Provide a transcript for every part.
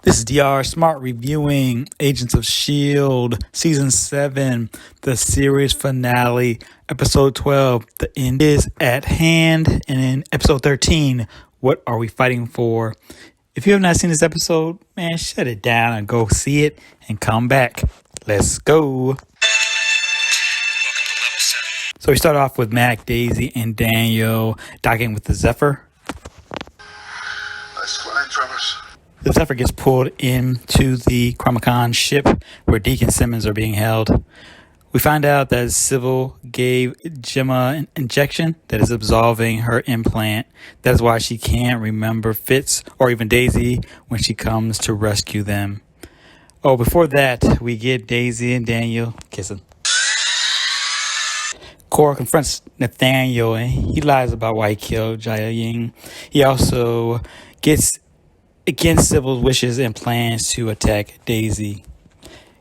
This is DR Smart reviewing Agents of S.H.I.E.L.D. Season 7, the series finale, Episode 12. The end is at hand. And in Episode 13, what are we fighting for? If you have not seen this episode, man, shut it down and go see it and come back. Let's go. So we start off with Mac, Daisy, and Daniel docking with the Zephyr. Let's climb, Travers. The Zephyr gets pulled into the Chromacon ship where Deke and Simmons are being held. We find out that Sybil gave Gemma an injection that is absolving her implant. That is why she can't remember Fitz or even Daisy when she comes to rescue them. Oh, before that, we get Daisy and Daniel kissing. Cora confronts Nathaniel and he lies about why he killed Jia Ying. He also gets against Sybil's wishes and plans to attack Daisy.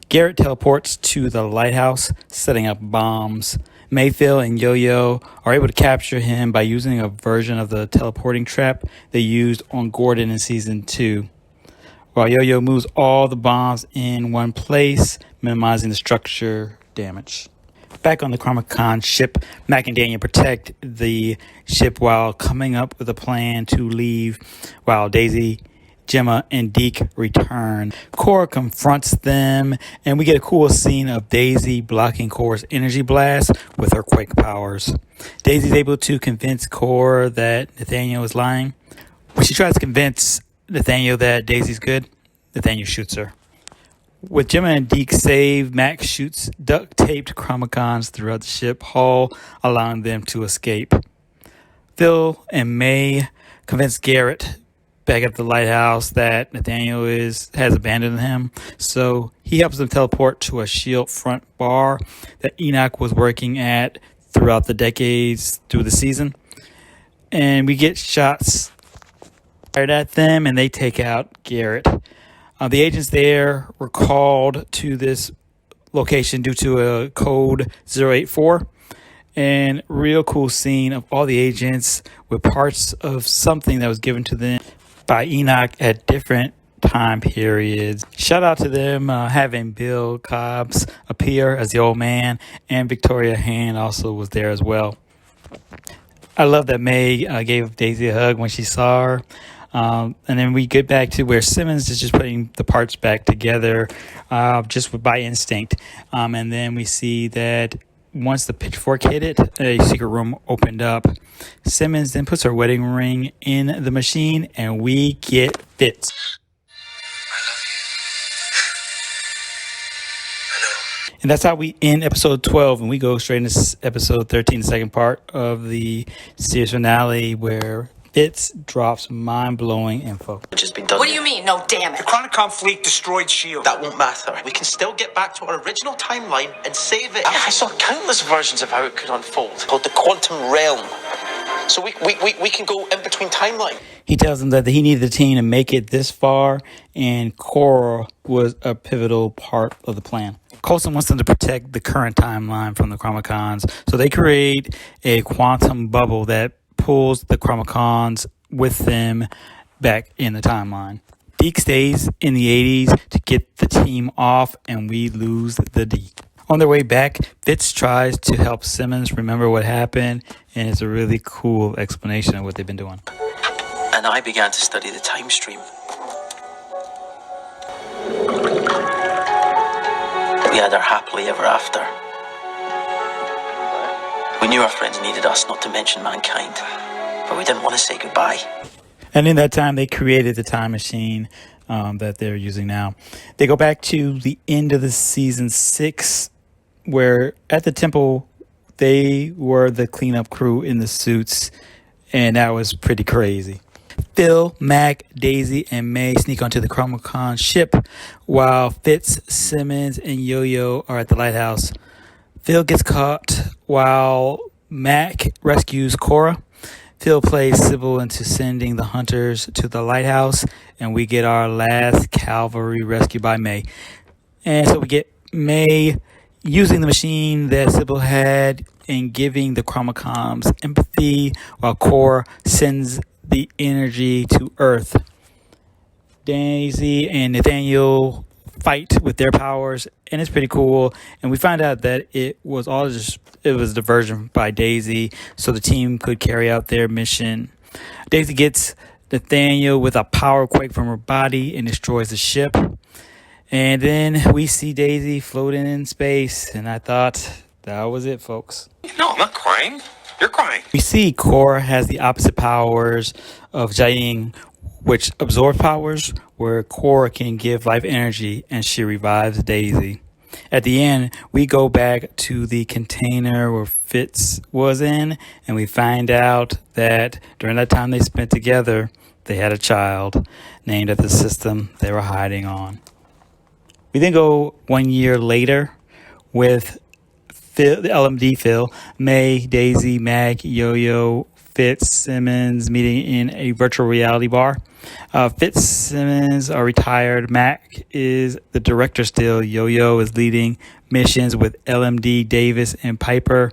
Garrett teleports to the lighthouse, setting up bombs. Mayfield and Yo-Yo are able to capture him by using a version of the teleporting trap they used on Gordon in Season 2. While Yo-Yo moves all the bombs in one place, minimizing the structure damage. Back on the Chromacon ship, Mac and Daniel protect the ship while coming up with a plan to leave, while Daisy, Gemma, and Deke return. Cora confronts them, and we get a cool scene of Daisy blocking Cora's energy blast with her quake powers. Daisy's able to convince Cora that Nathaniel is lying. When she tries to convince Nathaniel that Daisy's good, Nathaniel shoots her. With Gemma and Deke saved, Mac shoots duct-taped Chromacons throughout the ship hull, allowing them to escape. Phil and May convince Garrett back at the lighthouse that Nathaniel has abandoned him, so he helps them teleport to a S.H.I.E.L.D. front bar that Enoch was working at throughout the decades through the season. And we get shots fired at them, and they take out Garrett. The agents there were called to this location due to a code 084. And real cool scene of all the agents with parts of something that was given to them by Enoch at different time periods. Shout out to them having Bill Cobbs appear as the old man, and Victoria Hand also was there as well. I love that May gave Daisy a hug when she saw her. And then we get back to where Simmons is just putting the parts back together just by instinct. And then we see that once the pitchfork hit it, a secret room opened up. Simmons then puts her wedding ring in the machine, and we get Fitz. I know. And that's how we end episode 12, and we go straight into episode 13, the second part of the series finale, where Fitz drops mind-blowing info. Which has been done. What do you mean, no damage? The Chronicom fleet destroyed S.H.I.E.L.D. That won't matter. We can still get back to our original timeline and save it. I saw countless versions of how it could unfold. Called the quantum realm. So we can go in between timelines. He tells them that he needed the team to make it this far, and Cora was a pivotal part of the plan. Coulson wants them to protect the current timeline from the Chromacons, so they create a quantum bubble that pulls the Chromacons with them back in the timeline. Deke stays in the 80s to get the team off, and we lose the Deke. On their way back, Fitz tries to help Simmons remember what happened, and it's a really cool explanation of what they've been doing. And I began to study the time stream. We had our happily ever after. We knew our friends needed us, not to mention mankind. But we didn't want to say goodbye. And in that time, they created the time machine that they're using now. They go back to the end of the season 6, where at the temple, they were the cleanup crew in the suits, and that was pretty crazy. Phil, Mac, Daisy, and May sneak onto the Chromacon ship, while Fitz, Simmons, and Yo-Yo are at the lighthouse. Phil gets caught while Mac rescues Cora. Phil plays Sybil into sending the hunters to the lighthouse, and we get our last cavalry rescue by May. And so we get May using the machine that Sybil had and giving the Chromacons empathy, while Cora sends the energy to Earth. Daisy and Nathaniel fight with their powers, and it's pretty cool. And we find out that it was diversion by Daisy, so the team could carry out their mission. Daisy gets Nathaniel with a power quake from her body and destroys the ship. And then we see Daisy floating in space, and I thought that was it, folks. No, I'm not crying. You're crying. We see Korra has the opposite powers of Jiaying, which absorbs powers, where Korra can give life energy and she revives Daisy. At the end, we go back to the container where Fitz was in, and we find out that during that time they spent together, they had a child named after the system they were hiding on. We then go 1 year later with Phil, the LMD Phil, May, Daisy, Mag, Yo-Yo, Fitzsimmons meeting in a virtual reality bar. Fitzsimmons are retired. Mac is the director still. Yo-Yo is leading missions with LMD, Davis, and Piper.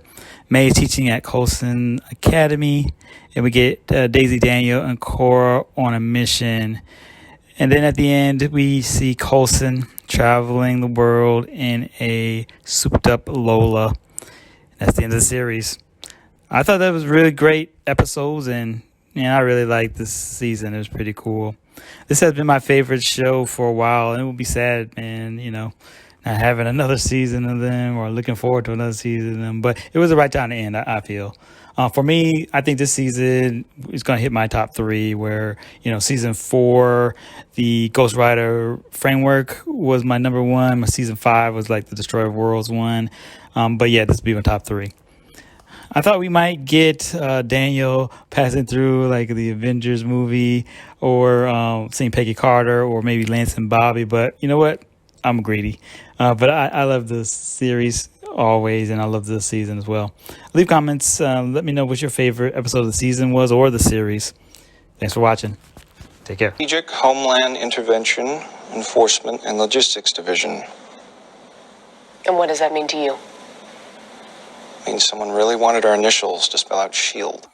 May is teaching at Colson Academy. And we get Daisy, Daniel, and Cora on a mission. And then at the end, we see Coulson traveling the world in a souped-up Lola. That's the end of the series. I thought that was really great episodes, and I really liked this season. It was pretty cool. This has been my favorite show for a while, and it would be sad, man, not having another season of them or looking forward to another season of them. But it was the right time to end, I feel. For me, I think this season is going to hit my top 3 where, season 4, the Ghost Rider framework was my number 1. My season 5 was like the Destroyer of Worlds one. But yeah, this would be my top 3. I thought we might get Daniel passing through like the Avengers movie or seeing Peggy Carter or maybe Lance and Bobby. But you know what? I'm greedy. But I love this series always, and I love this season as well. Leave comments. Let me know what your favorite episode of the season was or the series. Thanks for watching. Take care. Strategic Homeland Intervention, Enforcement, and Logistics Division. And what does that mean to you? Means someone really wanted our initials to spell out SHIELD.